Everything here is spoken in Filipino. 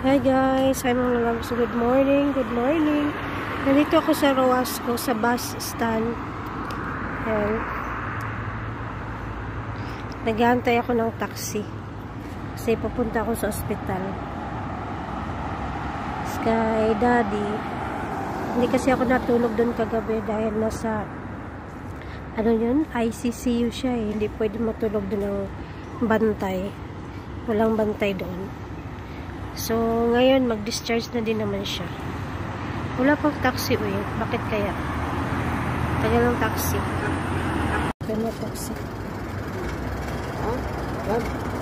Hi guys, I'm mga loves. Good morning, good morning. Nandito ako sa Roasco, sa bus stand. Ayan. Nag-aantay ako ng taxi. Kasi papunta ako sa ospital. Kay Daddy. Hindi kasi ako natulog doon kagabi dahil nasa ano yun? ICCU siya eh. Hindi pwede matulog doon ng bantay. Walang bantay doon. So, ngayon, mag-discharge na din naman siya. Wala pang taxi, uy. Bakit kaya? Tagal ng taxi. Tagal ng taxi. Huh?